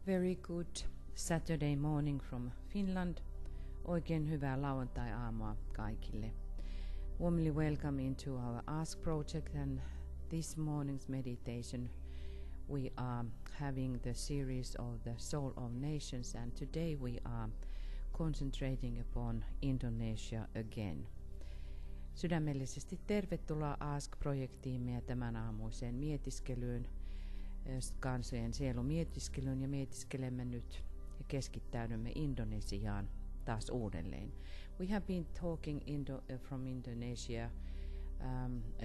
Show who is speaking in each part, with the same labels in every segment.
Speaker 1: Very good Saturday morning from Finland. Oikein hyvää lauantai-aamua kaikille. Warmly welcome into our Ask project, and this morning's meditation we are having the series of the Soul of Nations, and today we are concentrating upon Indonesia again. Sydämellisesti tervetuloa Ask-projektiimme ja tämän aamuiseen mietiskelyyn, kansojen sielumietiskelyn, ja mietiskelemme nyt ja keskittäydymme Indonesiaan taas uudelleen. We have been talking from Indonesia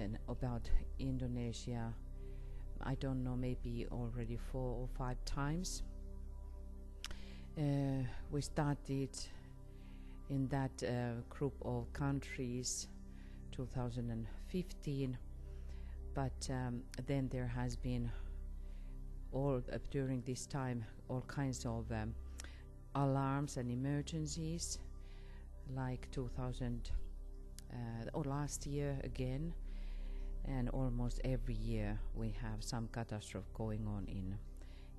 Speaker 1: and about Indonesia, I don't know, maybe already 4 or 5 times. We started in that group of countries 2015, but then there has been during this time all kinds of alarms and emergencies, like 2000 or last year again, and almost every year we have some catastrophe going on in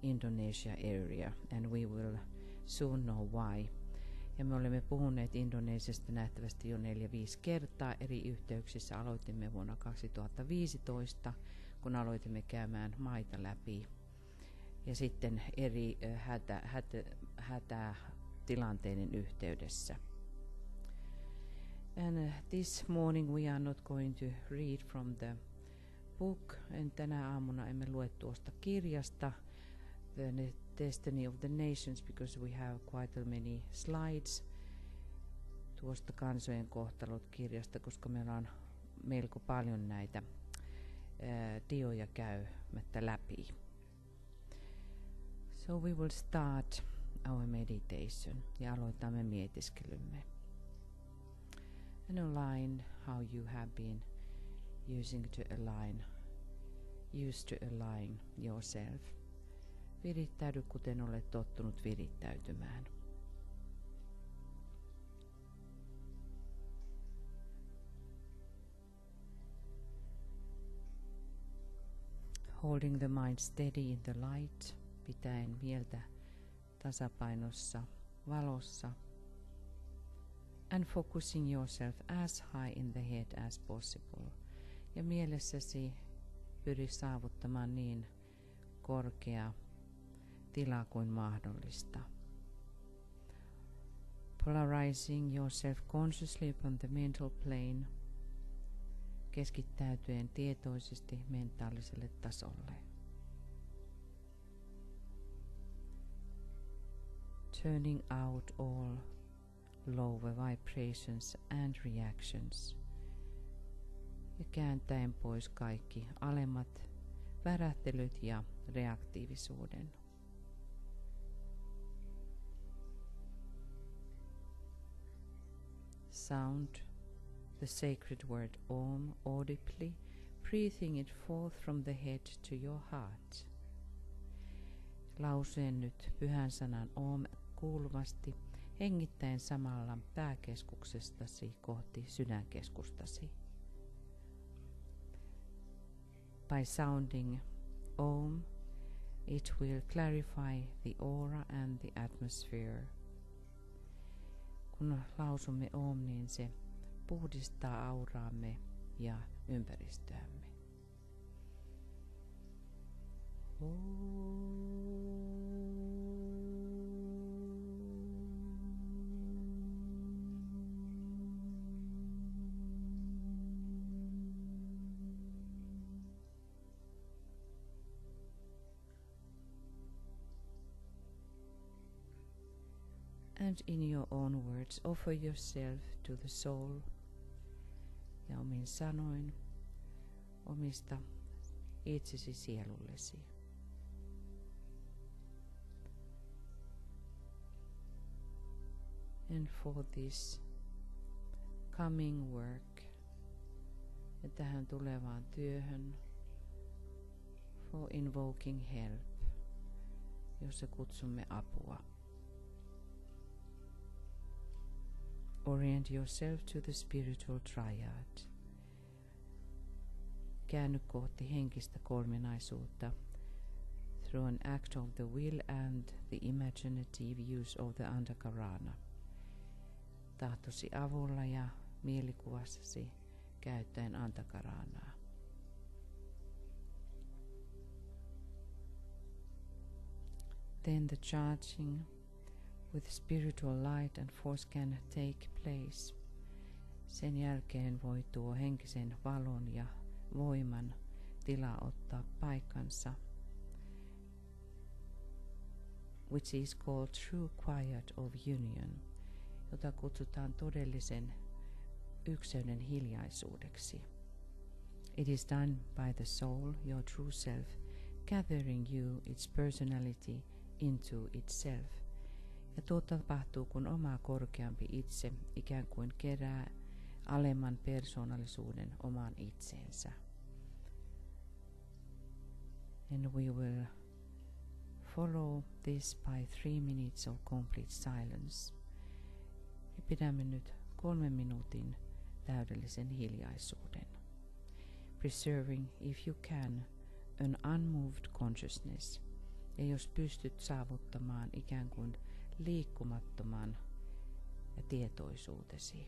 Speaker 1: Indonesia area, and we will soon know why. Ja me olemme puhuneet Indonesiasta nähtävästi jo 4-5 kertaa eri yhteyksissä. Aloitimme vuonna 2015, kun aloitimme käymään maita läpi. Ja sitten eri hätätilanteiden yhteydessä. And this morning we are not going to read from the book. En tänä aamuna emme lue tuosta kirjasta, The Destiny of the Nations, because we have quite many slides tuosta kansojen kohtalot kirjasta, koska meillä on melko paljon näitä dioja käymättä läpi. So we will start our meditation, ja aloitamme mietiskelymme. And align how you have been used to align yourself. Virittäydy, kuten olet tottunut virittäytymään. Holding the mind steady in the light, pitäen mieltä tasapainossa valossa. And focusing yourself as high in the head as possible. Ja mielessäsi pyri saavuttamaan niin korkea tila kuin mahdollista. Polarizing yourself consciously upon the mental plane, keskittäytyen tietoisesti mentaaliselle tasolle. Turning out all lower vibrations and reactions, ja kääntäen pois kaikki alemmat värähtelyt ja reaktiivisuuden. Sound the sacred word Om audibly, breathing it forth from the head to your heart. Lausuen nyt pyhän sanan Om kuuluvasti, hengittäen samalla pääkeskuksestasi kohti sydänkeskustasi. By sounding Om, it will clarify the aura and the atmosphere. Kun lausumme Om, niin se puhdistaa auraamme ja ympäristöämme. And in your own words, offer yourself to the soul, ja omin sanoin omista itsesi sielullesi. And for this coming work, ja tähän tulevaan työhön, for invoking help, jossa kutsumme apua. Orient yourself to the spiritual triad. Käänny kohti henkistä kolminaisuutta through an act of the will and the imaginative use of the antakarana. Tahtosi avulla ja mielikuvassasi käyttäen antakaranaa. Then the charging with spiritual light and force can take place. Sen jälkeen voi tuo henkisen valon ja voiman tila ottaa paikkansa, which is called true quiet of union, jota kutsutaan todellisen ykseyden hiljaisuudeksi. It is done by the soul, your true self, gathering you, its personality, into itself. Ja tuo tapahtuu, kun oma korkeampi itse ikään kuin kerää alemman persoonallisuuden omaan itseensä. And we will follow this by 3 minutes of complete silence. Ja pidämme nyt 3 minuutin täydellisen hiljaisuuden. Preserving, if you can, an unmoved consciousness. Ja jos pystyt saavuttamaan ikään kuin liikkumattoman tietoisuutesi.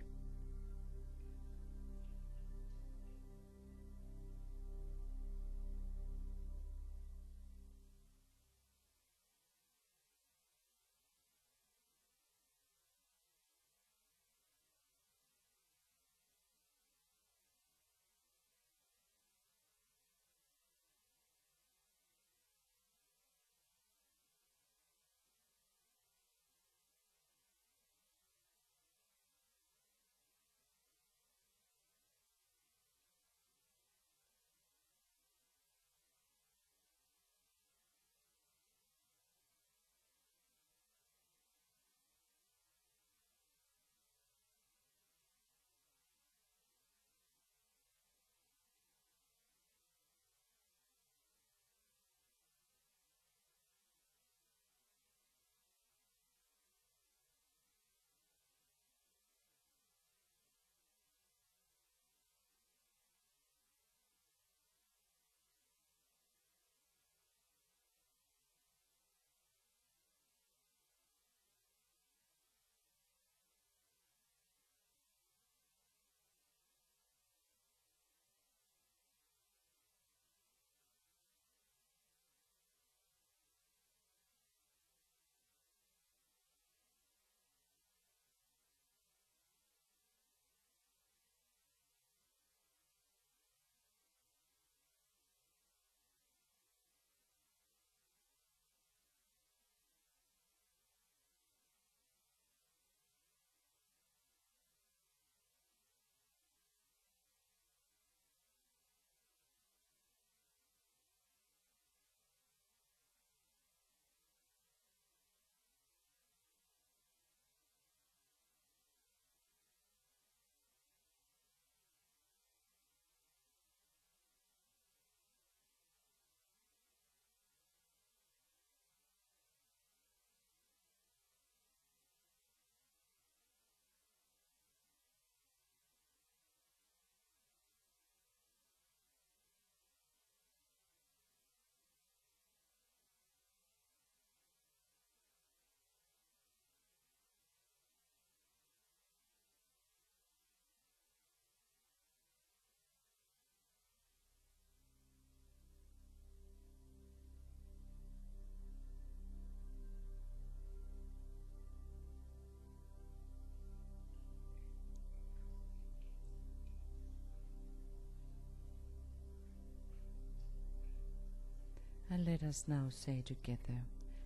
Speaker 1: And let us now say together,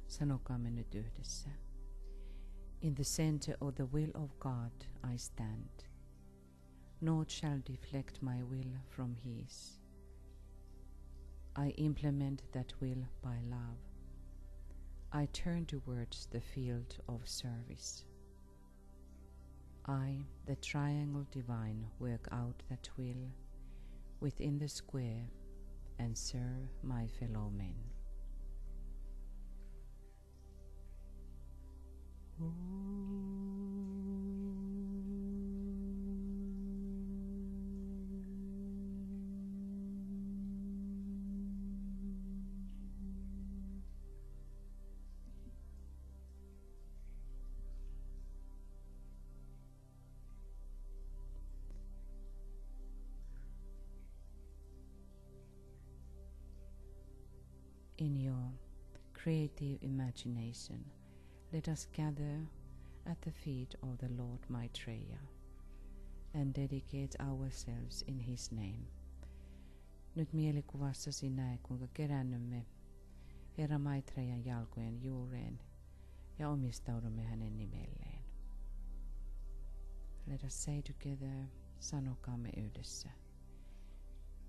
Speaker 1: sanokaamme nyt yhdessä. In the center of the will of God I stand. Naught shall deflect my will from His. I implement that will by love. I turn towards the field of service. I, the triangle divine, work out that will within the square and serve my fellow men. In your creative imagination, let us gather at the feet of the Lord Maitreya and dedicate ourselves in his name. Nyt mielikuvassasi näe, kuinka keräännymme Herra Maitreyan jalkojen juureen ja omistaudumme hänen nimelleen. Let us say together, sanokaamme yhdessä.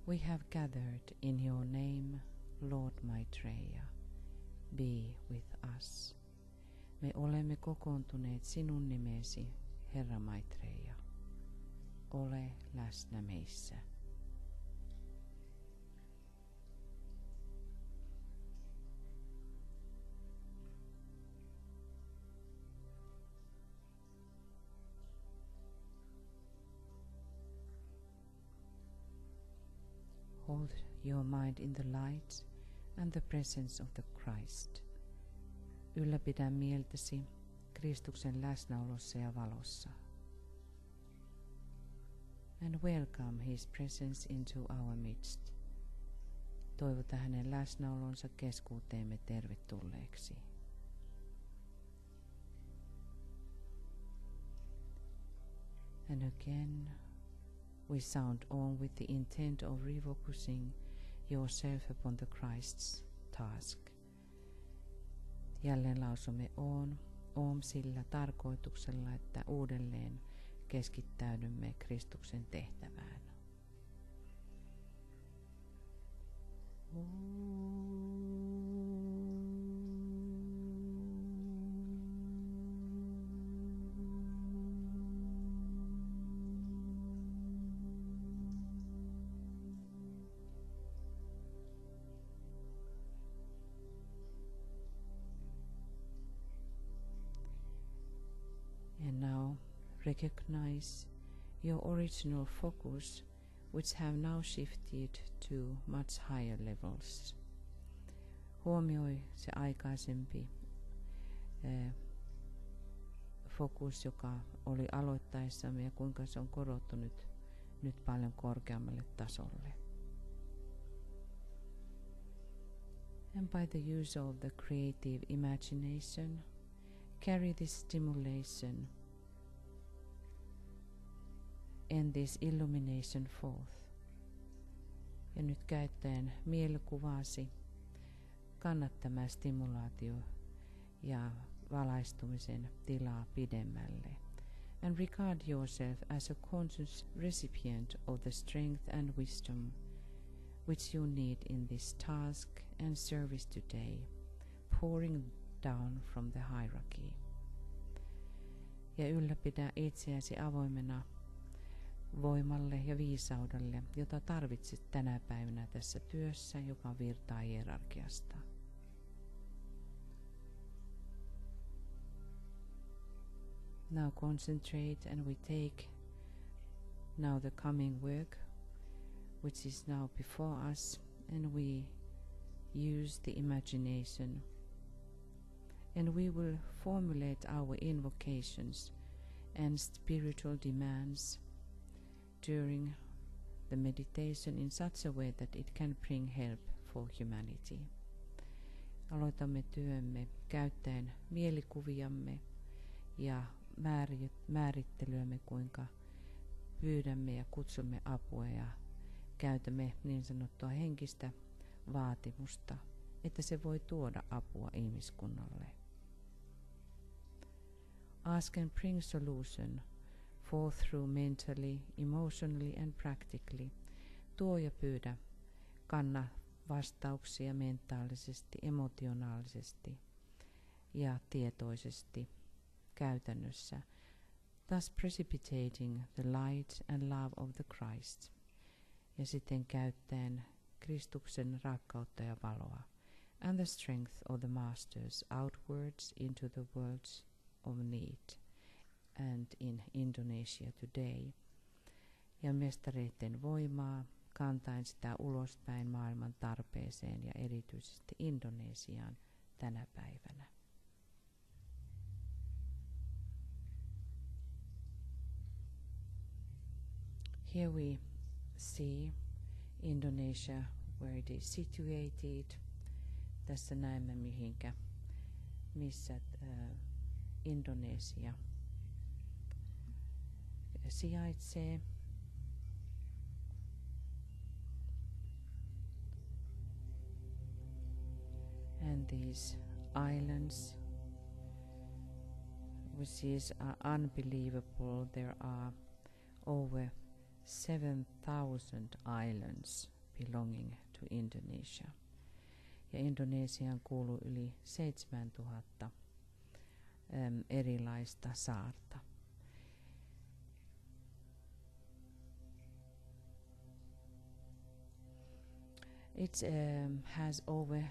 Speaker 1: We have gathered in your name, Lord Maitreya. Be with us. Me olemme kokoontuneet sinun nimesi, Herra Maitreya. Ole läsnä meissä. Hold your mind in the light and the presence of the Christ. Ylläpidä mieltäsi Kristuksen läsnäolossa ja valossa. And welcome his presence into our midst. Toivota hänen läsnäolonsa keskuuteemme tervetulleeksi. And again, we sound on with the intent of refocusing yourself upon the Christ's task. Jälleen lausumme om sillä tarkoituksella, että uudelleen keskittäydymme Kristuksen tehtävään. And now recognize your original focus, which have now shifted to much higher levels. Huomioi se aikaisempi fokus, joka oli aloittaessamme ja kuinka se on korottunut nyt paljon korkeammalle tasolle. And by the use of the creative imagination, carry this stimulation and this illumination forth. Ja nyt käyttäen mielikuvaasi, kanna tämä stimulaatio ja valaistumisen tilaa pidemmälle. And regard yourself as a conscious recipient of the strength and wisdom which you need in this task and service today, pouring down from the hierarchy. Ja ylläpidä itseäsi avoimena voimalle ja viisaudelle, jota tarvitset tänä päivänä tässä työssä, joka virtaa hierarkiasta. Now concentrate and we take now the coming work which is now before us, and we use the imagination, and we will formulate our invocations and spiritual demands during the meditation in such a way that it can bring help for humanity. Aloitamme työmme käyttäen mielikuviamme ja määrittelyämme, kuinka pyydämme ja kutsumme apua ja käytämme niin sanottua henkistä vaatimusta, että se voi tuoda apua ihmiskunnalle. Ask and bring solution forth through mentally, emotionally and practically. Tuo ja pyydä, kanna vastauksia mentaalisesti, emotionaalisesti ja tietoisesti käytännössä, thus precipitating the light and love of the Christ, ja sitten käyttäen Kristuksen rakkautta ja valoa, and the strength of the masters outwards into the worlds of need, and in Indonesia today, ja mestareiden voimaa kantaen sitä ulospäin maailman tarpeeseen ja erityisesti Indonesiaan tänä päivänä. Here we see Indonesia, where it is situated, Tässä näemme missä Indonesia sijaitsee. And these islands, which is unbelievable, there are over 7,000 islands belonging to Indonesia. Ja Indonesiaan kuuluu yli 7,000 erilaista saarta. It has over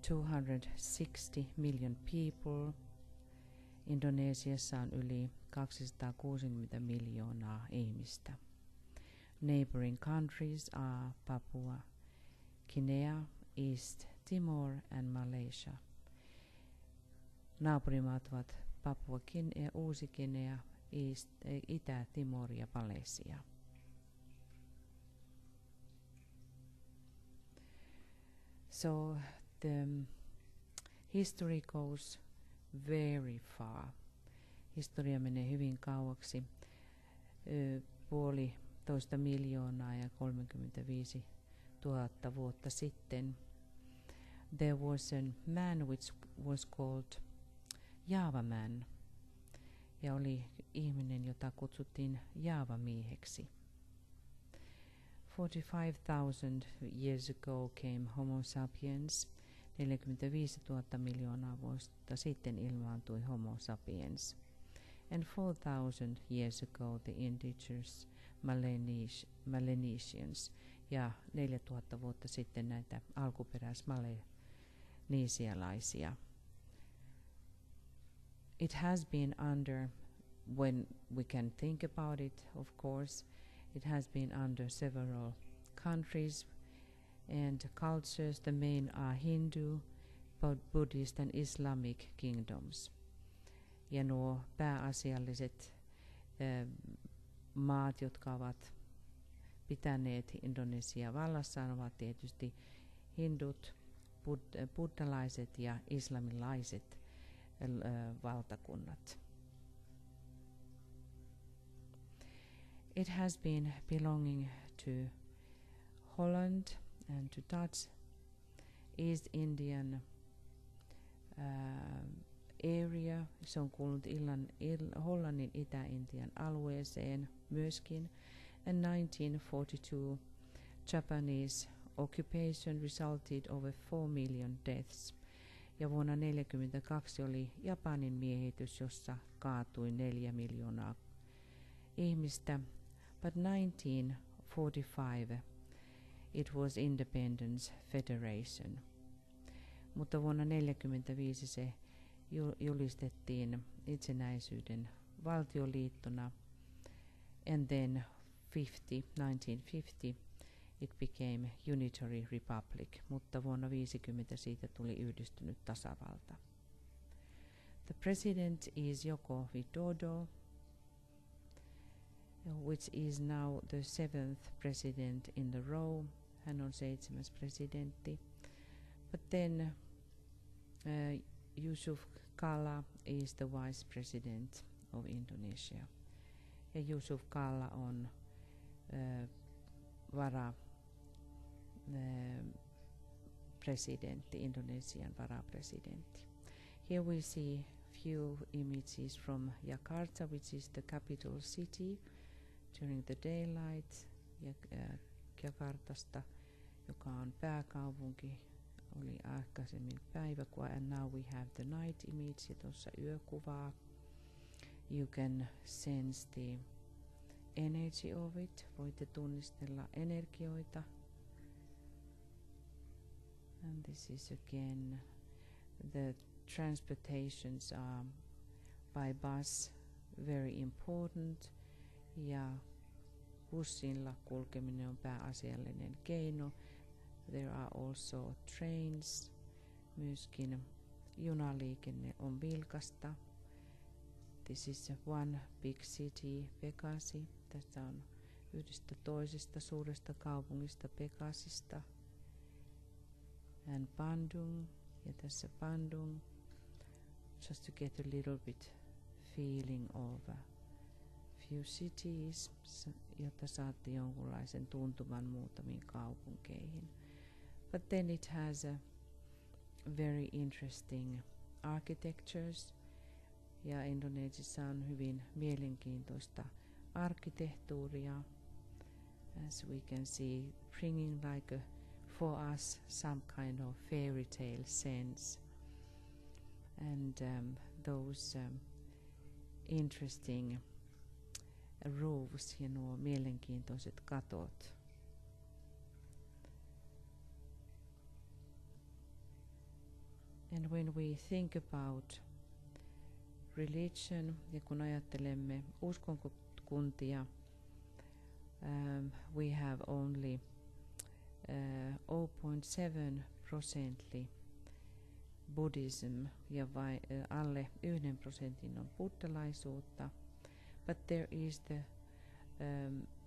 Speaker 1: 260 million people. Indonesiassa on yli 260 miljoonaa ihmistä. Neighboring countries are Papua Guinea, East Timor and Malaysia. Naapurimaat ovat Papua Guinea, Uusi-Guinea, Itä-Timor ja Malesia. So the history goes very far. Historia menee hyvin kauaksi. 1,5 miljoonaa ja 35 000 vuotta sitten. There was a man which was called Java man. Ja oli ihminen, jota kutsuttiin Jaava-mieheksi. 45,000 years ago came Homo sapiens. 45 000 miljoonaa vuotta sitten ilmaantui Homo sapiens. And 4,000 years ago the indigenous Melanesians. Ja 4,000 vuotta sitten näitä alkuperäismalenesialaisia. It has been under, when we can think about it, of course, it has been under several countries and cultures. The main are Hindu, Buddhist and Islamic kingdoms. Ja nuo pääasialliset maat, jotka ovat pitäneet Indonesia vallassaan, ovat tietysti hindut, buddhalaiset ja islamilaiset valtakunnat. It has been belonging to Holland and to Dutch, East Indian area. Se on kuulunut Hollannin Itä-Intian alueeseen myöskin. In 1942, Japanese occupation resulted over 4 million deaths. Ja vuonna 1942 oli Japanin miehitys, jossa kaatui 4 miljoonaa ihmistä. But 1945 it was Independence Federation. Mutta vuonna 1945 se julistettiin itsenäisyyden valtioliittona. And then 1950 it became unitary republic, mutta vuonna 1950 siitä tuli yhdistynyt tasavalta. The president is Joko Widodo, which is now the 7th president in the row. Hän on 7. presidentti. But then Yusuf Kala is the vice president of Indonesia. Ja Yusuf Kala on presidentti, Indonesian varapresidentti. Here we see few images from Jakarta, which is the capital city, during the daylight. Jakartasta, joka on pääkaupunki, oli aikaisemmin päiväkuva, and now we have the night image, ja tuossa yökuvaa. You can sense the energy of it. Voitte tunnistella energioita. And this is again, the transportations are by bus very important. Ja bussilla kulkeminen on pääasiallinen keino. There are also trains. Myöskin junaliikenne on vilkasta. This is one big city, Pekasi. Tässä on yhdestä toisesta suuresta kaupungista Pekasista. and Bandung, ja tässä Bandung, just to get a little bit feeling of a few cities, jotta saatte jonkunlaisen tuntuman muutamiin kaupunkeihin. But then it has a very interesting architectures, ja Indonesiassa on hyvin mielenkiintoista arkkitehtuuria, as we can see, bringing like for us some kind of fairy tale sense, and those interesting roofs ja nuo mielenkiintoiset katot. And when we think about religion, ja kun ajattelemme uskonkuntia, we have only 0.7% Buddhism, ja alle 1% on buddhalaisuutta. But there is the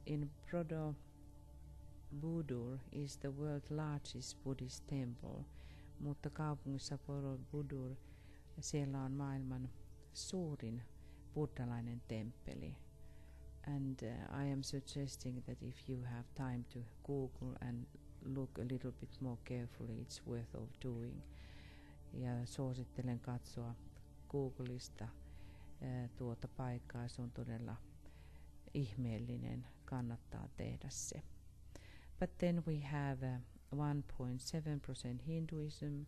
Speaker 1: in Borobudur is the world's largest Buddhist temple, mutta kaupungissa Borobudur siellä on maailman suurin buddhalainen temppeli. And I am suggesting that if you have time to Google and look a little bit more carefully, it's worth of doing. Ja suosittelen katsoa Googlista tuota paikkaa, se on todella ihmeellinen, kannattaa tehdä se. But then we have 1.7% Hinduism,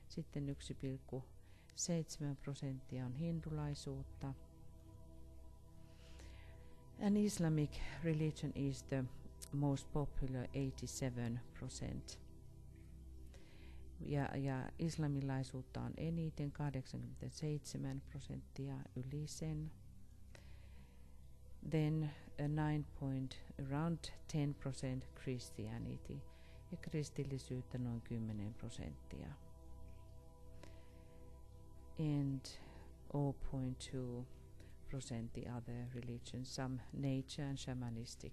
Speaker 1: sitten 1,7% on hindulaisuutta. And Islamic religion is the most popular, 87%. Ja islamilaisuutta on eniten, 87%, yli sen. Then around 10% Christianity, ja kristillisyyttä noin 10%. And 0.2% other religions, some nature and shamanistic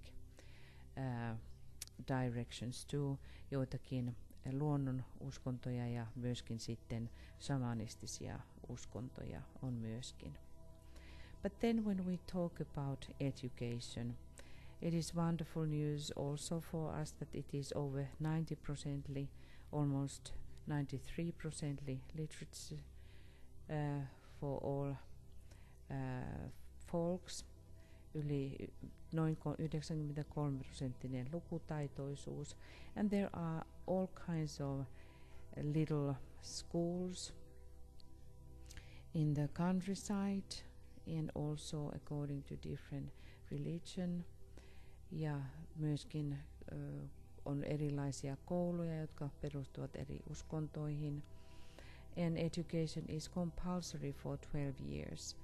Speaker 1: directions too, joitakin luonnon uskontoja ja myöskin sitten shamanistisia uskontoja on myöskin. But then when we talk about education, it is wonderful news also for us that it is over 90%, almost 93% literacy for all folks, yli noin 93% lukutaitoisuus, and there are all kinds of little schools in the countryside and also according to different religion, ja myöskin on erilaisia kouluja, jotka perustuvat eri uskontoihin, and education is compulsory for 12 years.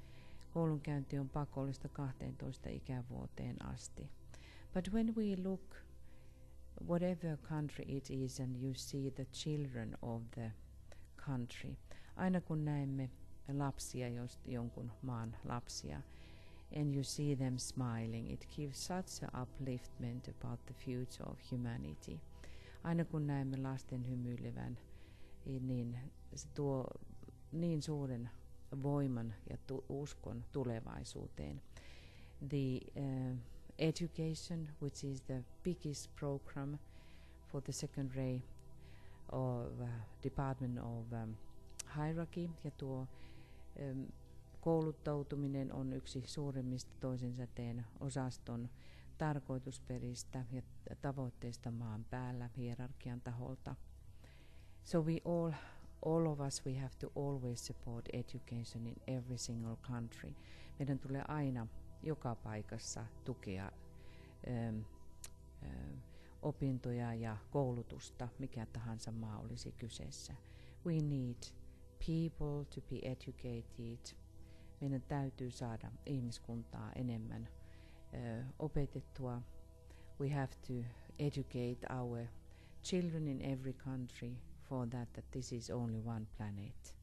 Speaker 1: Koulunkäynti on pakollista 12 ikävuoteen asti. But when we look, whatever country it is, and you see the children of the country, aina kun näemme lapsia, jonkun maan lapsia, and you see them smiling, it gives such an upliftment about the future of humanity. Aina kun näemme lasten hymyilevän, niin se tuo niin suuren voiman ja uskon tulevaisuuteen. The education, which is the biggest program for the secondary of Department of Hierarchy, ja tuo kouluttautuminen on yksi suurimmista toisen säteen osaston tarkoitusperistä ja tavoitteista maan päällä hierarkian taholta. So we all of us, we have to always support education in every single country. Meidän tulee aina joka paikassa tukea opintoja ja koulutusta, mikä tahansa maa olisi kyseessä. We need people to be educated. Meidän täytyy saada ihmiskuntaa enemmän opetettua. We have to educate our children in every country for that this is only one planet.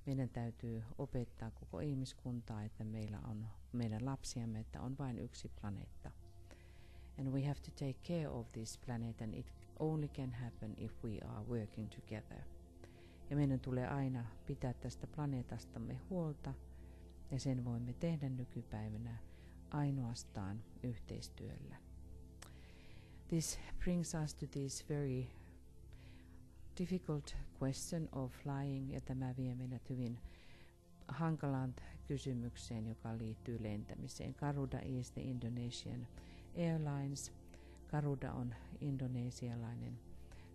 Speaker 1: Meidän täytyy opettaa koko ihmiskuntaa, että meillä on meidän lapsiamme, että on vain yksi planeetta. And we have to take care of this planet, and it only can happen if we are working together. Ja meidän tulee aina pitää tästä planeetastamme huolta, ja sen voimme tehdä nykypäivänä ainoastaan yhteistyöllä. This brings us to this very difficult question of flying, ja tämä vie meidät hyvin hankalaan kysymykseen, joka liittyy lentämiseen. Garuda is the Indonesian Airlines. Garuda on indonesialainen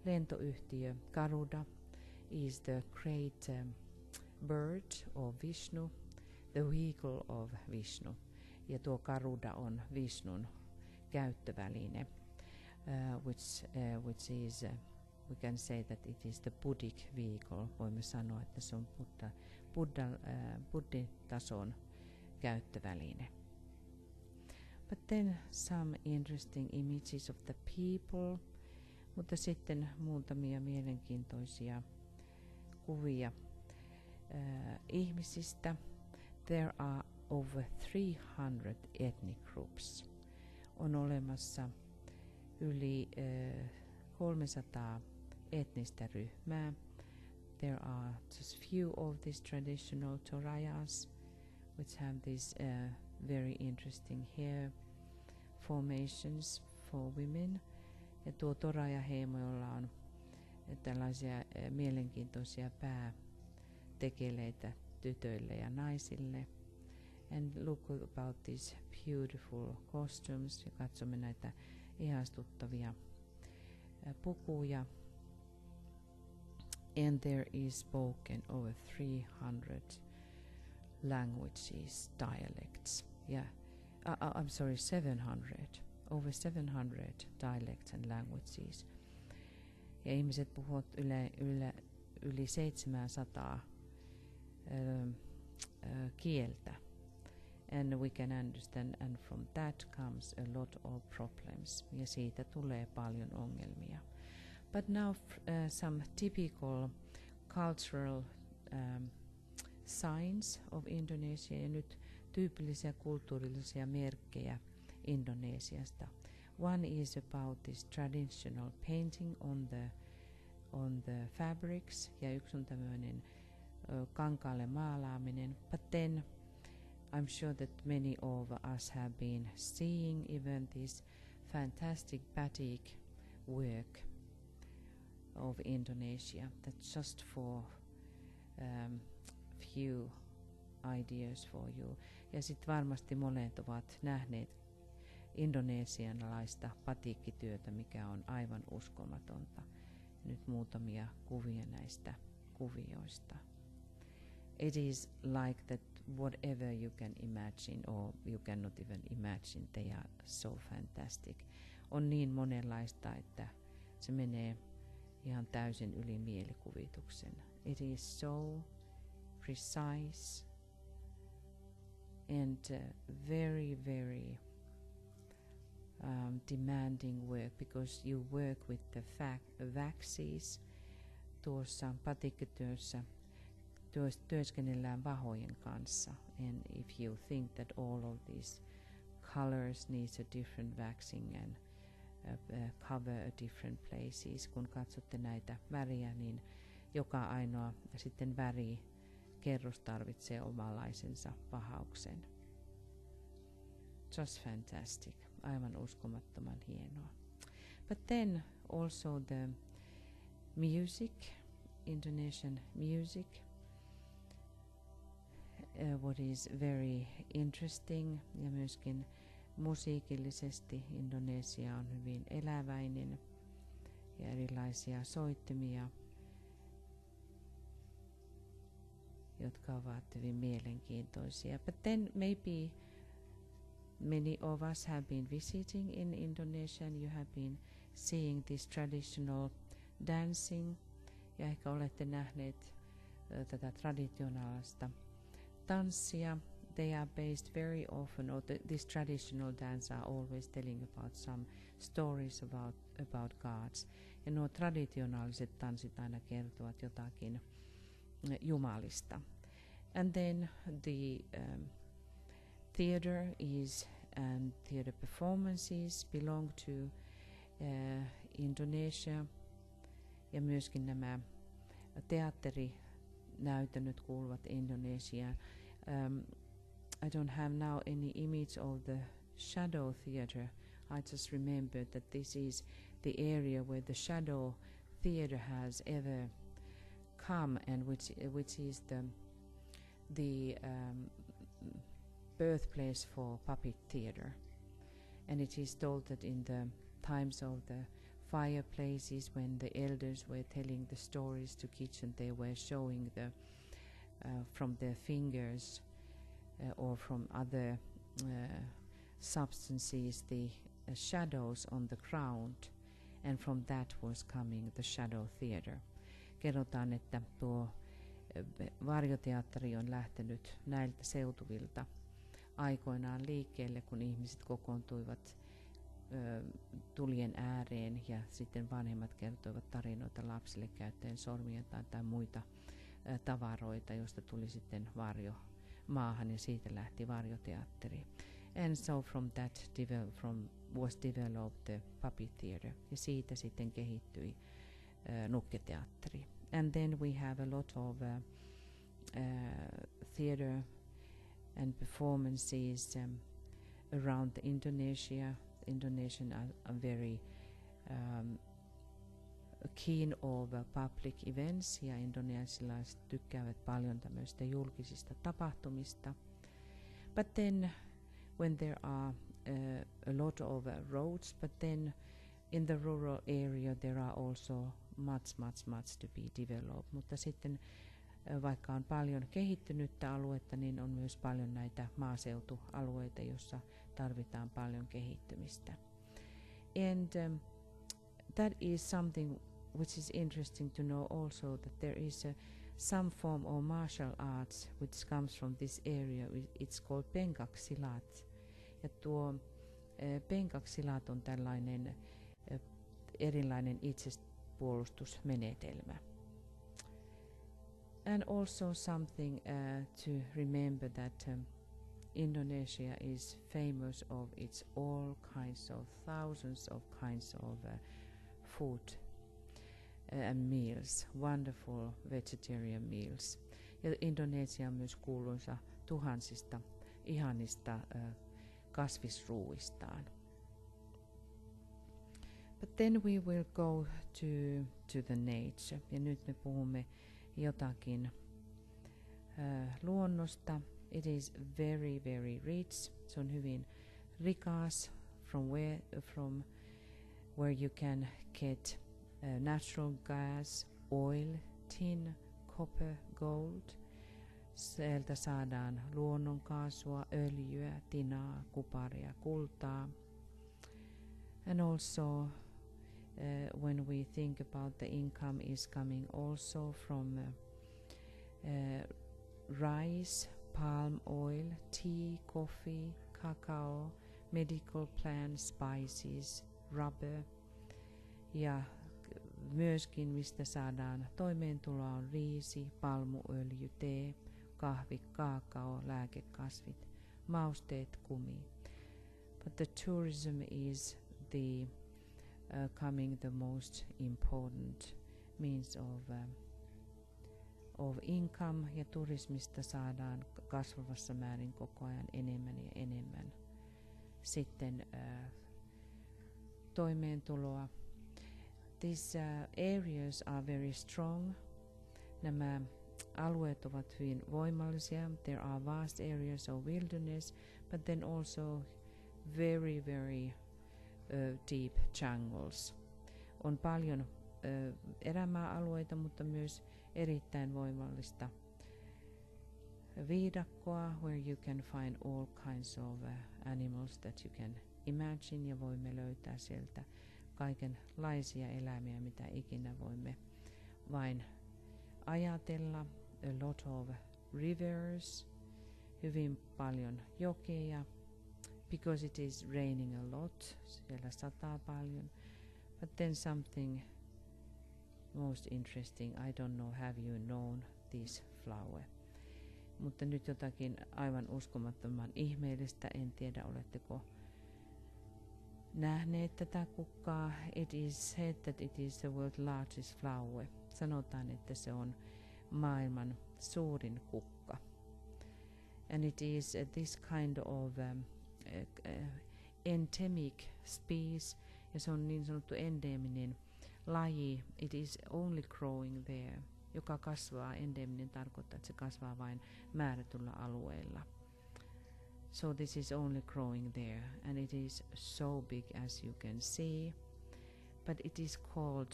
Speaker 1: lentoyhtiö. Garuda is the great bird of Vishnu, the vehicle of Vishnu. Ja tuo Garuda on Vishnun käyttöväline, which is we can say that it is the Buddhic vehicle. Voimme sanoa, että se on Buddha-tason käyttöväline. But then some interesting images of the people, mutta sitten muutamia mielenkiintoisia kuvia ihmisistä. There are over 300 ethnic groups. On olemassa yli 300 etnistä ryhmää. There are just few of these traditional torayas, which have these very interesting hair formations for women. Ja tuo toraja-heimoilla on tällaisia mielenkiintoisia päätekeleitä tytöille ja naisille. And look about these beautiful costumes. Ja katsomme näitä ihastuttavia pukuja. And there is spoken over 300 languages, dialects. Yeah, I'm sorry, 700. Over 700 dialects and languages. Ja ihmiset puhuvat yli 700 kieltä. And we can understand, and from that comes a lot of problems. Ja siitä tulee paljon ongelmia. But now some typical cultural signs of Indonesia, ja nyt tyypillisiä kulttuurillisia merkkejä Indonesiasta. One is about this traditional painting on the fabrics, ja yksi on tämmöinen kankaalle maalaaminen. But then I'm sure that many of us have been seeing even this fantastic batik work of Indonesia. That's just for few ideas for you. Ja sitten varmasti monet ovat nähneet indonesialaista batikkityötä, mikä on aivan uskomatonta. Nyt muutamia kuvia näistä kuvioista. It is like that whatever you can imagine or you cannot even imagine, they are so fantastic. On niin monenlaista, että se menee ihan täysin yli mielikuvituksen. It is so precise and very, very demanding work, because you work with the waxes. Tuossa patikkityössä työskennellään vahojen kanssa. And if you think that all of these colors needs a different waxing and cover a different places, kun katsotte näitä väriä, niin joka ainoa sitten värikerros tarvitsee omanlaisensa vahauksen. Just fantastic. Aivan uskomattoman hienoa. But then also the music, Indonesian music, what is very interesting, ja myöskin musiikillisesti Indonesia on hyvin eläväinen ja erilaisia soittimia, jotka ovat hyvin mielenkiintoisia. But then maybe many of us have been visiting in Indonesia and you have been seeing this traditional dancing, ja ehkä olette nähneet tätä traditionaalista tanssia. They are based very often, or this traditional dance are always telling about some stories about gods. Ja nuo traditionaaliset tanssit aina kertovat jotakin jumalista. And then the theater is, and theater performances belong to Indonesia ja myöskin nämä teatterinäytännöt kuuluvat Indonesiaan. I don't have now any image of the shadow theater. I just remember that this is the area where the shadow theater has ever come, and which is the birthplace for puppet theater. And it is told that in the times of the fireplaces, when the elders were telling the stories to kids, and they were showing the from their fingers or from other substances the shadows on the ground, and from that was coming the shadow theater. Kerrotaan, että tuo varjoteatteri on lähtenyt näiltä seutuvilta aikoinaan liikkeelle, kun ihmiset kokoontuivat tulien ääreen ja sitten vanhemmat kertoivat tarinoita lapsille käyttäen sormia tai muita tavaroita, josta tuli sitten varjo maahan, ja siitä lähti varjoteatteri. And so from that was developed the puppet theater, ja siitä sitten kehittyi nukketeatteri. And then we have a lot of theater and performances around Indonesia. The Indonesians are very keen of public events, ja indonesialaiset tykkäävät paljon tämmöistä julkisista tapahtumista. But then when there are a lot of roads, but then in the rural area there are also much to be developed. Mutta sitten vaikka on paljon kehittynyttä aluetta, niin on myös paljon näitä maaseutualueita, joissa tarvitaan paljon kehittymistä. And that is something which is interesting to know also, that there is some form of martial arts which comes from this area. It's called penkaksilat. Ja tuo penkaksilat on tällainen erilainen itsepuolustusmenetelmä. And also something to remember that Indonesia is famous of its all kinds of thousands of kinds of food and meals, wonderful vegetarian meals. Ja Indonesia on myös kuuluisa tuhansista ihanista kasvisruuistaan. But then we will go to the nature. Ja nyt me puhumme jotakin luonnosta. It is very rich. Se on hyvin rikas from where you can get natural gas, oil, tin, copper, gold. Sieltä saadaan luonnonkaasua, öljyä, tinaa, kuparia, kultaa. And also when we think about the income is coming also from rice, palm oil, tea, coffee, cacao, medical plants, spices, rubber. Ja myöskin mistä saadaan toimeentuloa on riisi, palmuöljy, tee, kahvi, kaakao, lääkekasvit, mausteet, kumi. But the tourism is the coming the most important means of income, ja turismista saadaan kasvavassa määrin koko ajan enemmän ja enemmän sitten toimeentuloa. These areas are very strong. Nämä alueet ovat hyvin voimallisia. There are vast areas of wilderness, but then also very deep jungles. On paljon erämaa-alueita, mutta myös erittäin voimallista viidakkoa, where you can find all kinds of animals that you can imagine, ja voimme löytää sieltä kaikenlaisia eläimiä, mitä ikinä voimme vain ajatella. A lot of rivers, hyvin paljon jokeja, because it is raining a lot, siellä sataa paljon. But then something most interesting, I don't know, have you known this flower? Mutta nyt jotakin aivan uskomattoman ihmeellistä, en tiedä oletteko nähneet tätä kukkaa. It is said that it is the world's largest flower. Sanotaan, että se on maailman suurin kukka. And it is this kind of endemic species, ja se on niin sanottu endeminen laji. It is only growing there. Joka kasvaa, endeminen tarkoittaa, että se kasvaa vain määrätyllä alueella. So this is only growing there, and it is so big as you can see. But it is called,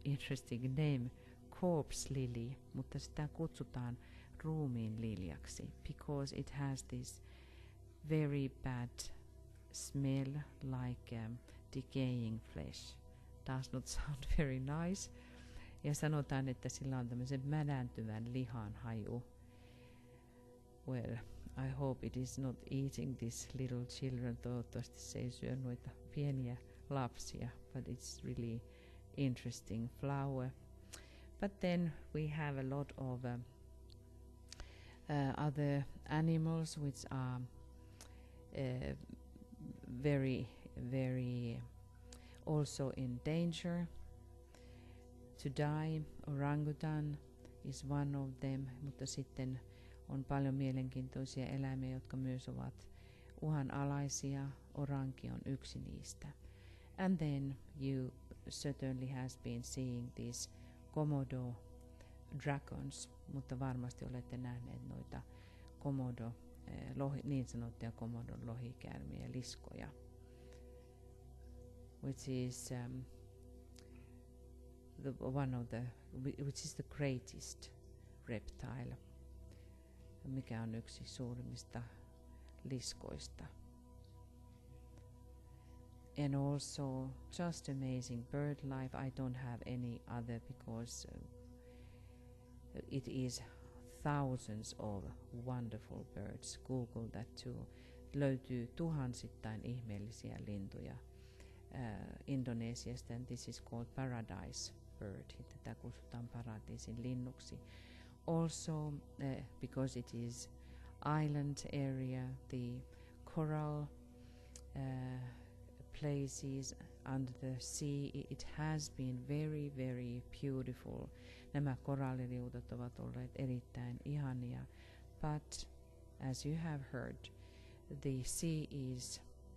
Speaker 1: interesting name, corpse lily, mutta sitä kutsutaan ruumiin liljaksi, because it has this very bad smell like decaying flesh. Does not sound very nice. Ja sanotaan, että sillä on tämmöisen mädäntyvän lihan haju. Well, I hope it is not eating these little children. Toivottavasti se ei syö noita pieniä lapsia, but it's really interesting flower. But then we have a lot of other animals which are very, very also in danger to die. Orangutan is one of them, mutta sitten on paljon mielenkiintoisia eläimiä, jotka myös ovat uhanalaisia. Oranki on yksi niistä. And then you certainly has been seeing these Komodo dragons, mutta varmasti olette nähneet noita Komodo, niin sanottuja Komodon lohikäärmiä, liskoja, which is which is the greatest reptile, mikä on yksi suurimmista liskoista. And also just amazing bird life. I don't have any other because it is thousands of wonderful birds. Google that too. Löytyy tuhansittain ihmeellisiä lintuja Indonesiasta, and this is called paradise bird. Tätä kutsutaan paratiisin linnuksi. Also, because it is island area, the coral places under the sea, it has been very, very beautiful. Nämä koralliriutat ovat olleet erittäin ihania, but as you have heard,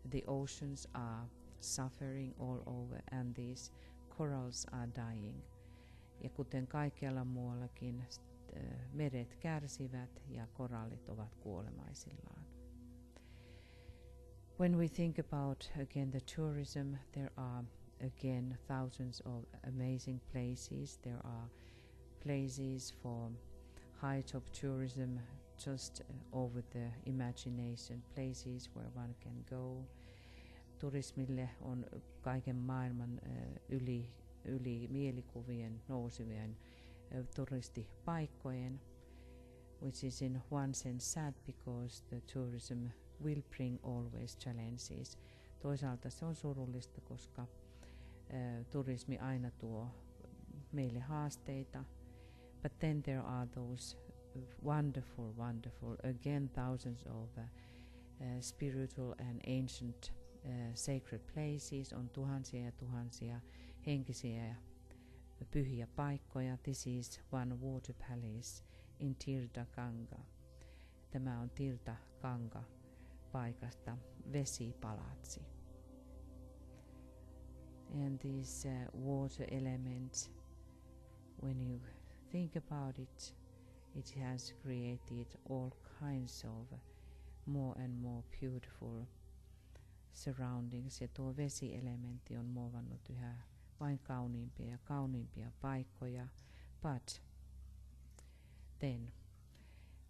Speaker 1: the oceans are suffering all over, and these corals are dying. Ja kuten kaikkialla muuallakin, meret kärsivät ja korallit ovat kuolemaisillaan. When we think about again the tourism, there are again thousands of amazing places. There are places for high top tourism, just over the imagination, places where one can go. Turismille on kaiken maailman yli mielikuvien nousevien turistipaikkojen, which is in one sense sad because the tourism will bring always challenges. Toisaalta se on surullista, koska turismi aina tuo meille haasteita. But then there are those wonderful, again thousands of spiritual and ancient sacred places. On tuhansia ja tuhansia henkisiä ja pyhiä paikkoja. This is one water palace in Tirtakanga. Tämä on Tirtakanga paikasta vesipalatsi. And these water elements, when you think about it, it has created all kinds of more and more beautiful surroundings. Ja tuo vesielementti on muovannut yhä vain kauniimpia ja kauniimpia paikkoja. But then,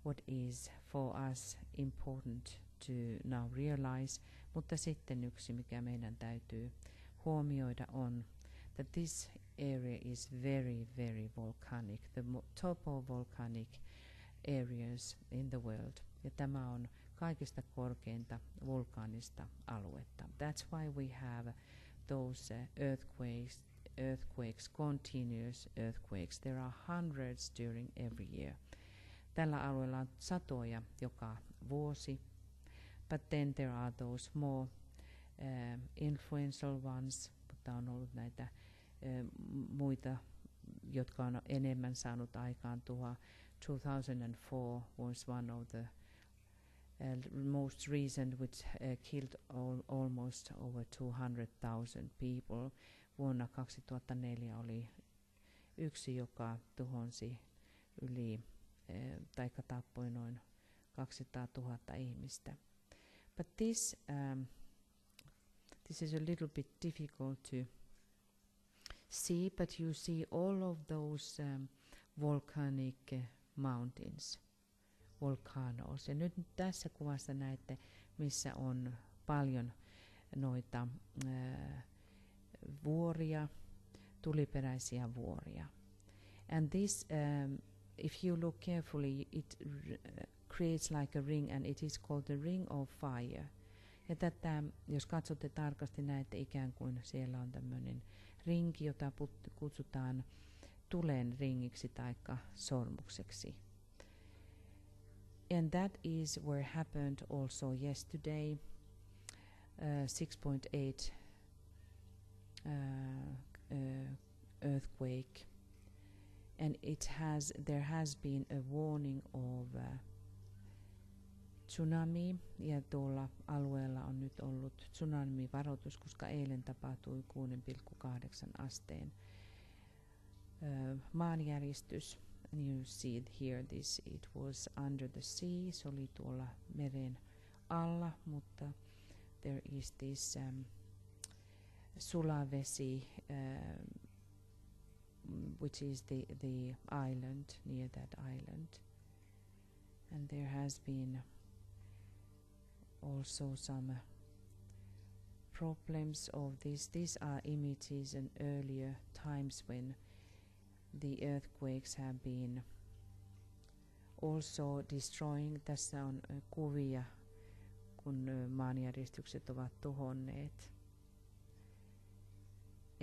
Speaker 1: what is for us important to now realize, mutta sitten yksi, mikä meidän täytyy huomioida on, that this area is very, very volcanic, the top of volcanic areas in the world. Ja tämä on kaikista korkeinta vulkaanista aluetta. That's why we have those earthquakes, continuous earthquakes. There are hundreds during every year. Tällä alueella on satoja joka vuosi. But then there are those more influential ones, mutta on ollut näitä muita, jotka on enemmän saanut aikaan. 2004 was one of the most recent, which killed almost over 200,000 people. Vuonna 2004 oli yksi, joka tuhonsi taikka tappoi noin 200 000 ihmistä. But this is a little bit difficult to see, but you see all of those volcanic mountains, volcanoes. Ja nyt tässä kuvassa näette, missä on paljon noita vuoria, tuliperäisiä vuoria. And this, if you look carefully, it creates like a ring, and it is called the ring of fire. Ja tätä, jos katsotte tarkasti, näette ikään kuin siellä on tämmöinen rinki, jota kutsutaan tulen ringiksi taikka sormukseksi. And that is where happened also yesterday, 6.8 earthquake. And there has been a warning of tsunami, ja tuolla alueella on nyt ollut tsunamivaroitus, koska eilen tapahtui 6,8 asteen maanjäristys. And you see it here, it was under the sea, se oli tuolla meren alla, mutta there is this Sulawesi, which is the island, near that island. And there has been also some problems of this. These are images in earlier times when the earthquakes have been also destroying. Tässä on kuvia, kun maanjäristykset ovat tuhonneet.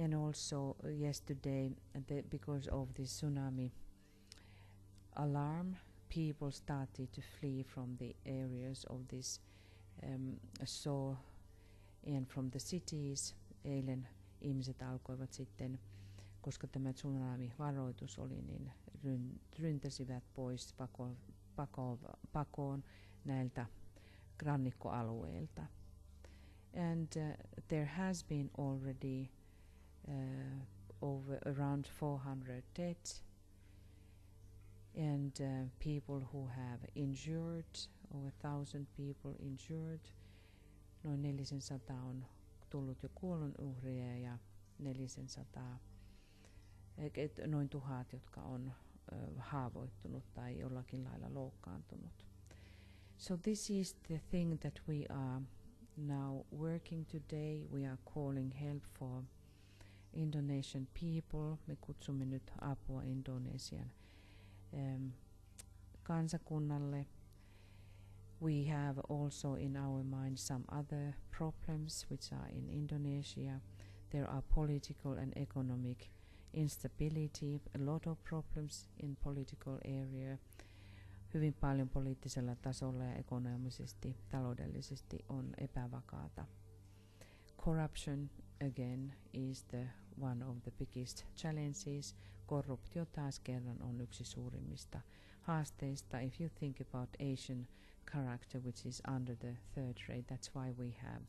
Speaker 1: And also yesterday, because of the tsunami alarm, people started to flee from the areas of this shore and from the cities. Eilen ihmiset alkoivat sitten, koska tämä tsunami-varoitus oli, niin ryntäsivät pois pakoon näiltä rannikkoalueilta. And there has been already around 400 dead, and people who have injured, over 1,000 people injured. Noin 400 on tullut jo kuolonuhreja ja 400, noin 1,000, jotka on haavoittunut tai jollakin lailla loukkaantunut. So this is the thing that we are now working today. We are calling help for Indonesian people. Me kutsumme nyt apua Indonesian kansakunnalle. We have also in our mind some other problems which are in Indonesia. There are political and economic instability, a lot of problems in political area. Hyvin paljon poliittisella tasolla ja ekonomisesti, taloudellisesti on epävakaata. Corruption again is one of the biggest challenges. Korruptio taas kerran on yksi suurimmista haasteista. If you think about Asian character, which is under the third rate, that's why we have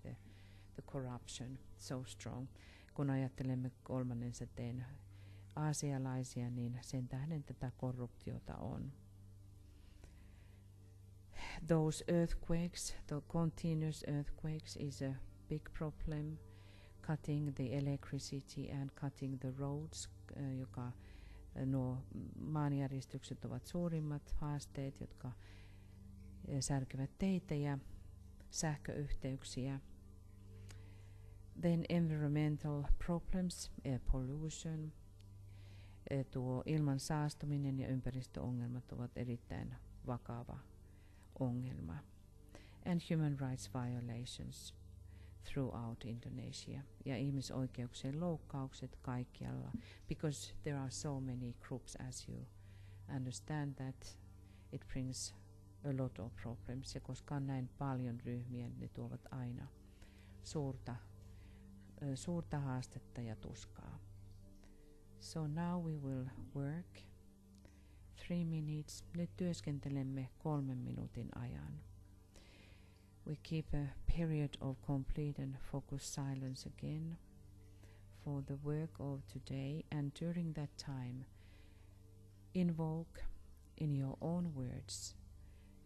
Speaker 1: the corruption so strong. Kun ajattelemme kolmannen säteen aasialaisia, niin sen tähden tätä korruptiota on. Those earthquakes, the continuous earthquakes, is a big problem. Cutting the electricity and cutting the roads, joka nuo maanjäristykset ovat suurimmat haasteet, jotka särkevät teitä ja sähköyhteyksiä. Then environmental problems, air pollution, tuo ilman saastuminen ja ympäristöongelmat ovat erittäin vakava ongelma. And human rights violations throughout Indonesia. Ja ihmisoikeuksien loukkaukset kaikkialla. Because there are so many groups, as you understand that, it brings a lot of problems. Ja koska on näin paljon ryhmiä, ne tuovat aina suurta haastetta ja tuskaa. So now we will work 3 minutes. Nyt työskentelemme 3 minuutin ajan. We keep a period of complete and focused silence again for the work of today, and during that time invoke in your own words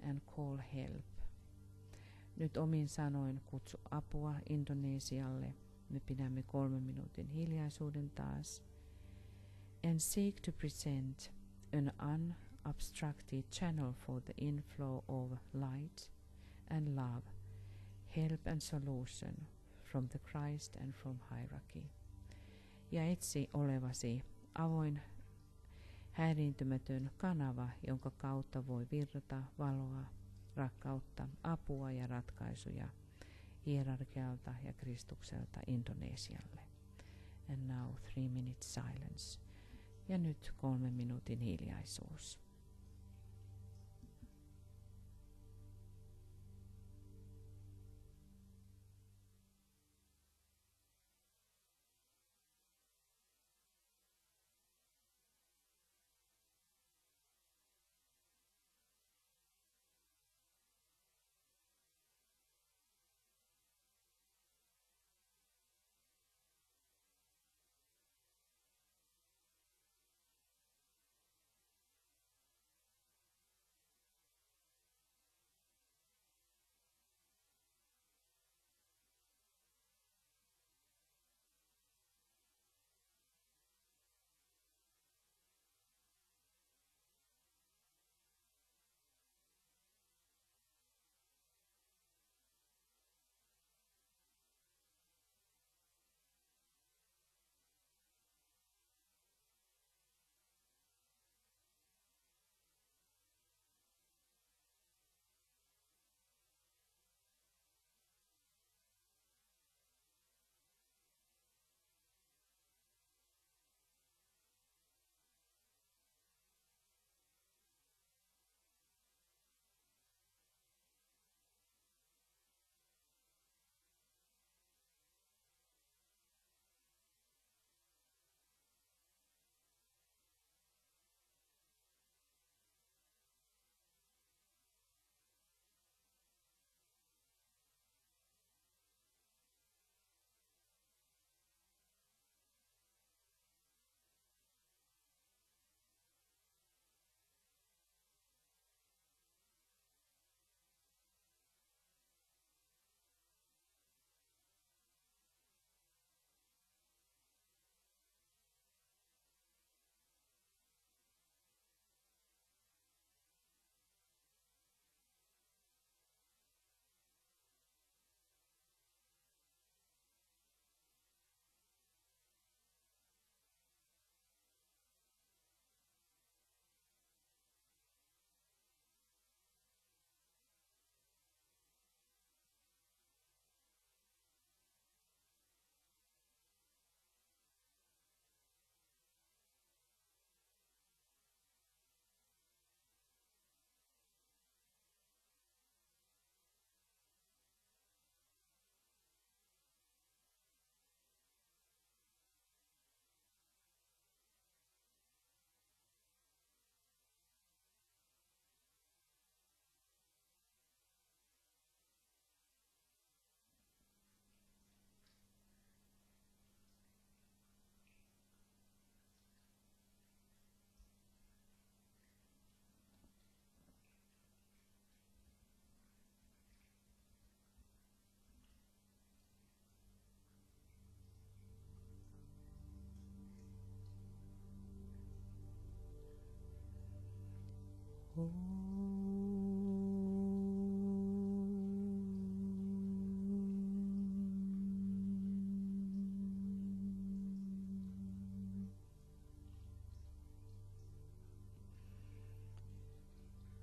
Speaker 1: and call help. Nyt omin sanoin kutsu apua Indonesialle. Me pidämme 3 minuutin hiljaisuuden taas. And seek to present an unobstructed channel for the inflow of light and love, help and solution from the Christ and from hierarchy. Ja etsi olevasi avoin, häiriintymätön kanava, jonka kautta voi virrata valoa, rakkautta, apua ja ratkaisuja hierarkialta ja Kristukselta Indonesialle. And now 3 minutes silence. Ja nyt 3 minuutin hiljaisuus.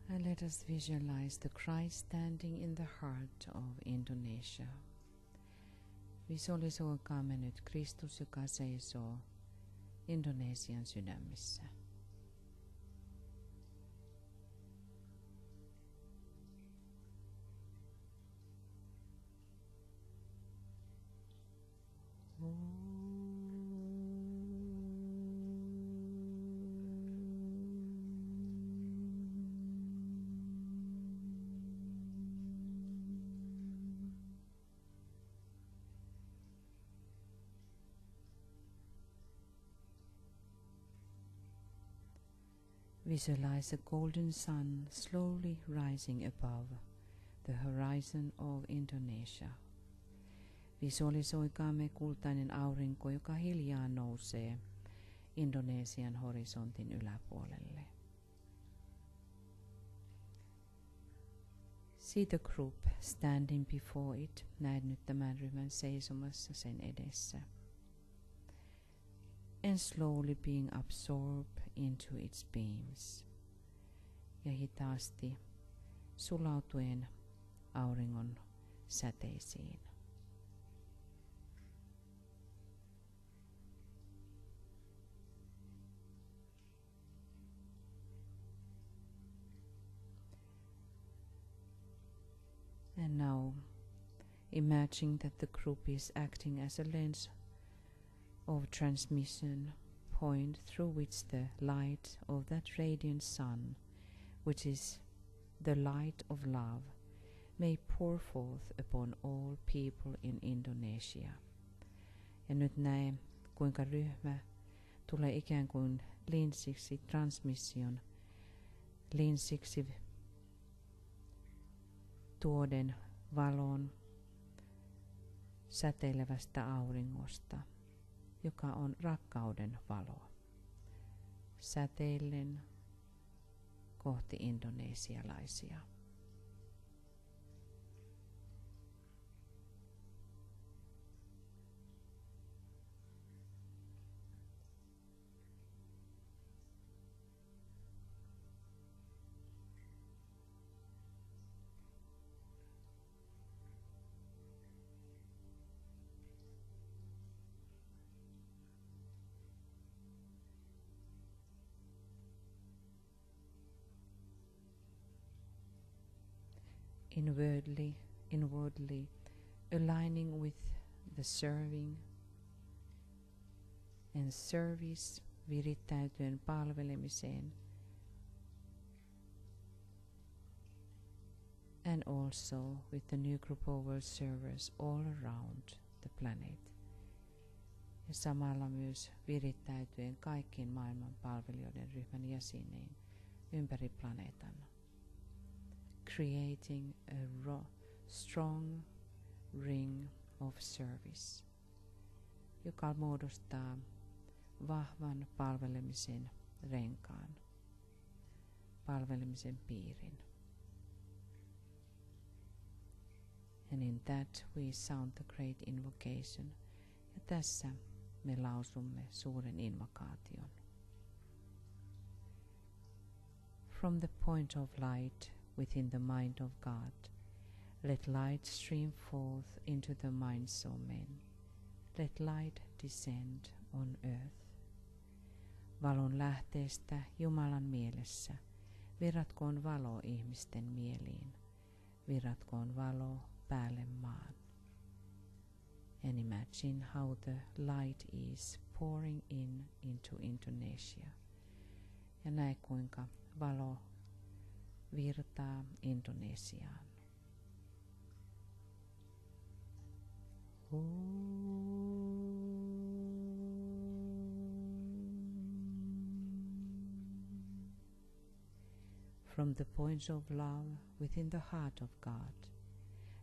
Speaker 1: And let us visualize the Christ standing in the heart of Indonesia. Visualisoikaamme nyt Kristus, joka seisoo Indonesian sydämissä. Visualize a golden sun slowly rising above the horizon of Indonesia. Visualisoikaamme kultainen aurinko, joka hiljaa nousee Indonesian horisontin yläpuolelle. See the group standing before it. Näet nyt tämän ryhmän seisomassa sen edessä. And slowly being absorbed into its beams. Ja hitaasti sulautuen auringon säteisiin. And now, imagine that the group is acting as a lens of transmission point through which the light of that radiant sun, which is the light of love, may pour forth upon all people in Indonesia. Ja nyt näe, kuinka ryhmä tulee ikään kuin linsiksi transmission, linsiksi tuoden valon säteilevästä auringosta, joka on rakkauden valo, säteillen kohti indonesialaisia. Inwardly aligning with the serving and service, virittäytyen palvelemiseen, and also with the new group of world servers all around the planet. Ja samalla myös virittäytyen kaikkiin maailman palvelijoiden ryhmän jäseniin ympäri planeetan. Creating a strong ring of service, joka muodostaa vahvan palvelemisen renkaan, palvelemisen piirin. And in that we sound the great invocation. Ja tässä me lausumme suuren invokaation. From the point of light within the mind of God, let light stream forth into the minds of men. Let light descend on earth. Valon lähteestä Jumalan mielessä, virratkoon valo ihmisten mieliin, virratkoon valo päälle maan. And imagine how the light is pouring into Indonesia. Ja näe kuinka valo virtaa Indonesiaan. From the point of love within the heart of God,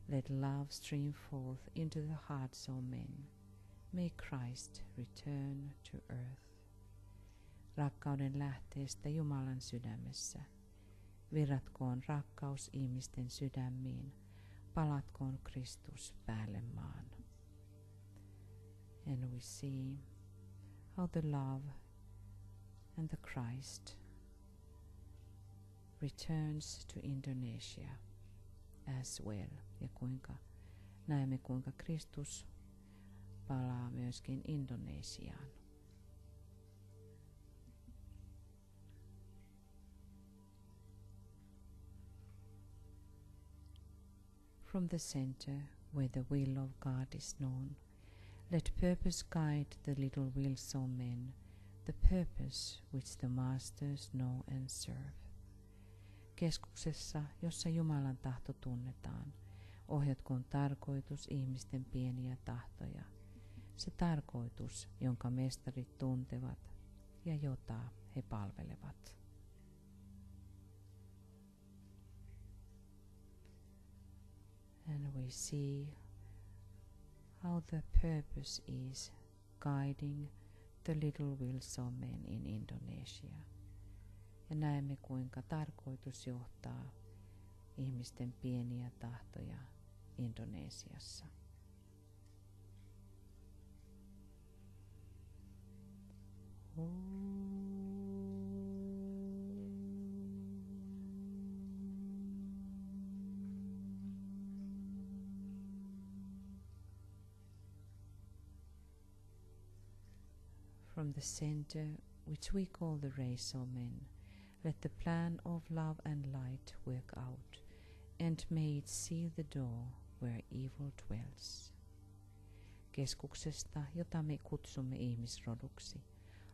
Speaker 1: let love stream forth into the hearts of men. May Christ return to earth. Rakkauden lähteestä Jumalan sydämessä, virratkoon rakkaus ihmisten sydämiin, palatkoon Kristus päälle maan. And we see how the love and the Christ returns to Indonesia as well. Ja näemme kuinka Kristus palaa myöskin Indonesiaan. From the center, where the will of God is known, let purpose guide the little wheels of men, the purpose which the masters know and serve. Keskuksessa, jossa Jumalan tahto tunnetaan, ohjatkoon tarkoitus ihmisten pieniä tahtoja, se tarkoitus, jonka mestarit tuntevat ja jota he palvelevat. see how the purpose is guiding the little Wilson men in Indonesia. Ja näemme, kuinka tarkoitus johtaa ihmisten pieniä tahtoja Indonesiassa. From the center, which we call the race of men, let the plan of love and light work out, and may it seal the door where evil dwells. Keskuksesta, jota me kutsumme ihmisroduksi,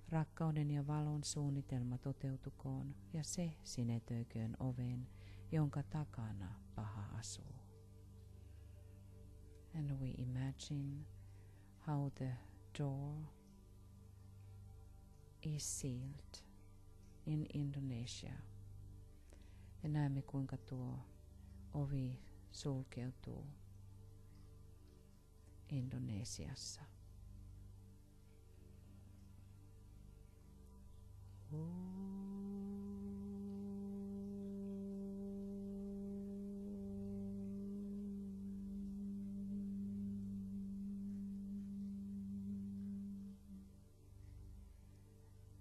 Speaker 1: rakkauden ja valon suunnitelma toteutukoon, ja se sinetöiköön oveen, jonka takana paha asuu. And we imagine how the door is sealed in Indonesia. Ja näemme, kuinka tuo ovi sulkeutuu Indonesiassa.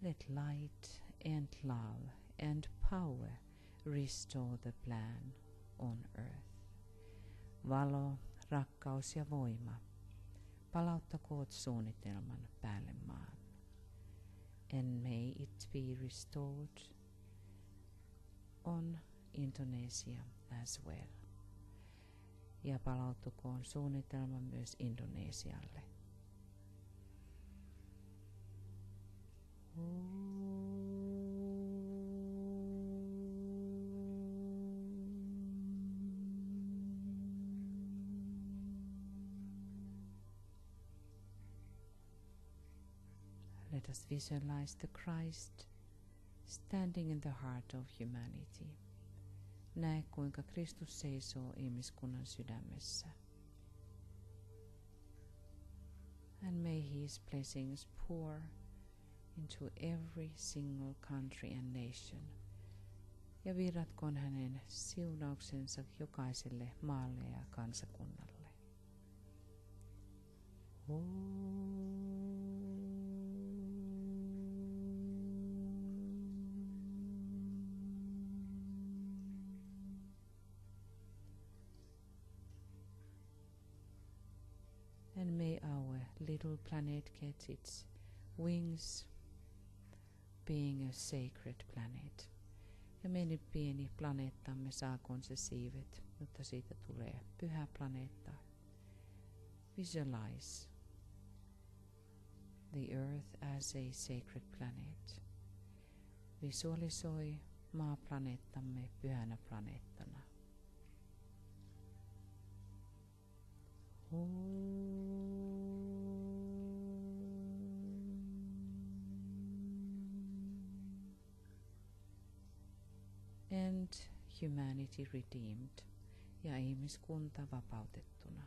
Speaker 1: Let light and love and power restore the plan on earth. Valo, rakkaus ja voima, palauttakoot suunnitelman päälle maan. And may it be restored on Indonesia as well. Ja palautukoon suunnitelma myös Indonesialle. Let us visualize the Christ standing in the heart of humanity. Näe, kuinka Kristus seisoo ihmiskunnan sydämessä. And may his blessings pour into every single country and nation. Ja virratkoon hänen siunauksensa jokaiselle maalle ja kansakunnalle. And may our little planet get its wings, being a sacred planet. Ja meidän pieni planeettamme saakoon se siivet, jotta siitä tulee pyhä planeetta. Visualize the earth as a sacred planet. Visualisoi maaplaneettamme pyhänä planeettana. And humanity redeemed, ja ihmiskunta vapautettuna.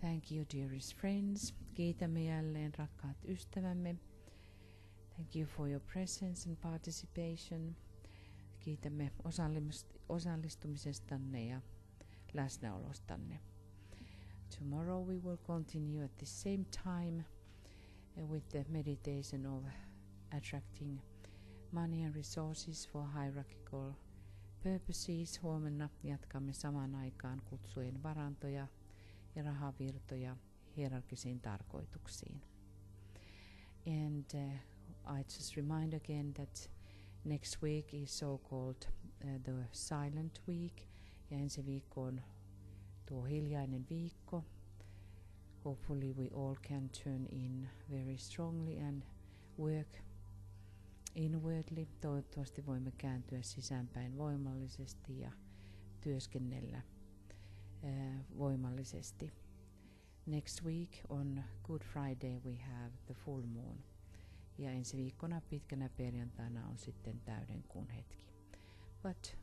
Speaker 1: Thank you, dearest friends. Kiitämme jälleen, rakkaat ystävämme. Thank you for your presence and participation. Kiitämme osallistumisestanne ja läsnäolostanne. Tomorrow we will continue at the same time with the meditation of attracting money and resources for hierarchical purposes. Huomenna jatkamme samaan aikaan kutsuen varantoja ja rahavirtoja hierarkisiin tarkoituksiin. And I just remind again that next week is so-called the silent week, ja ensi viikko on tuo hiljainen viikko. hopefully we all can turn in very strongly and work inwardly. Toivottavasti voimme kääntyä sisäänpäin voimallisesti ja työskennellä voimallisesti. Next week on Good Friday we have the full moon. Ja ensi viikkona pitkänä perjantaina on sitten täydenkuun hetki. But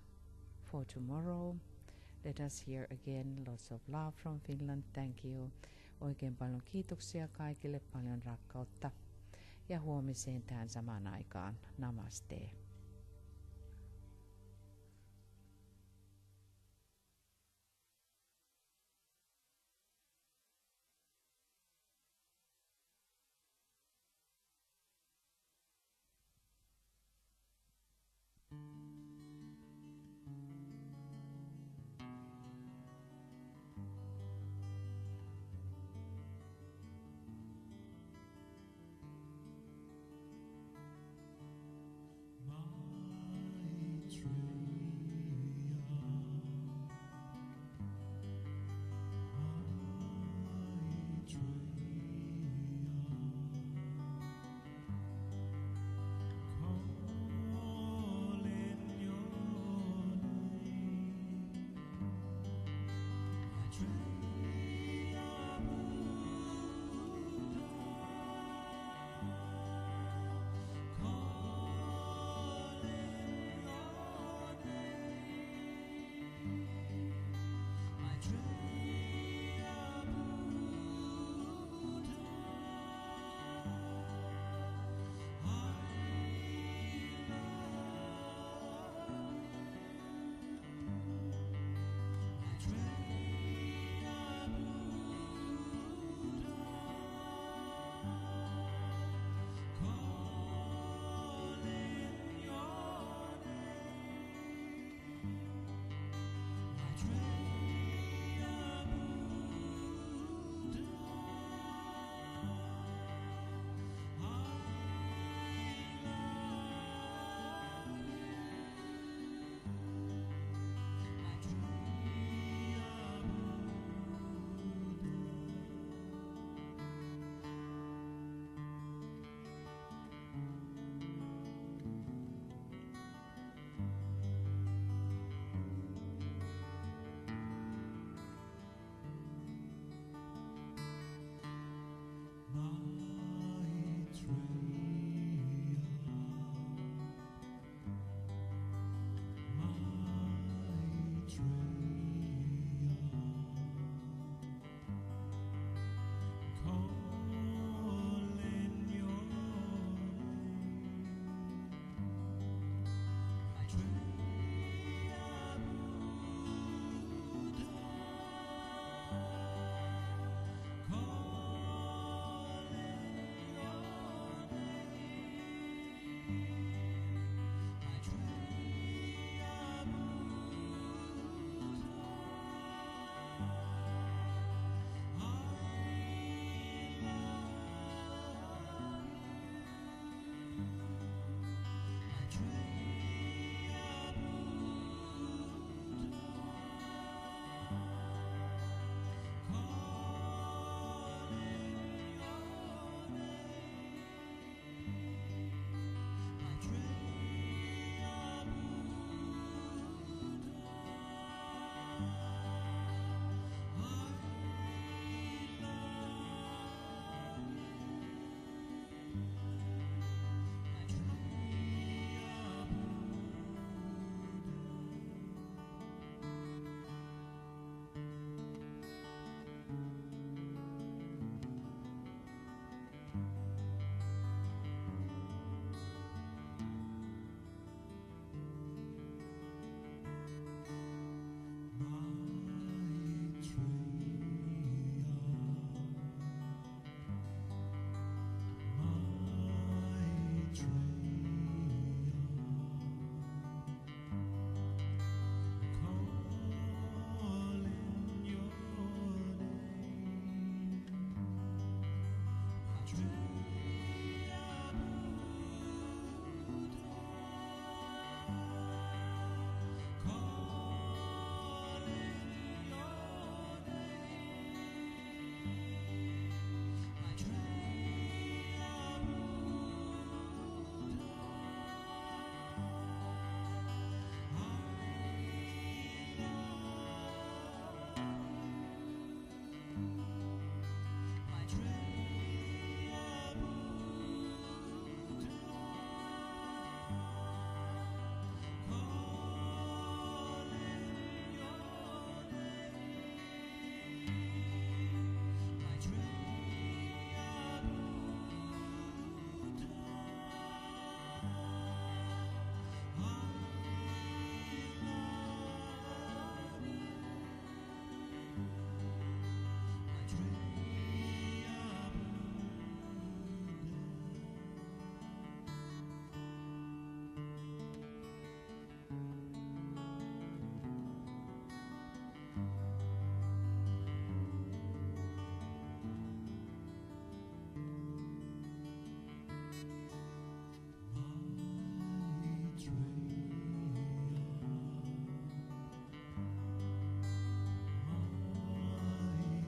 Speaker 1: for tomorrow, let us hear again lots of love from Finland. Thank you. Oikein paljon kiitoksia kaikille, paljon rakkautta. Ja huomiseen tähän samaan aikaan. Namaste.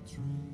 Speaker 2: dream.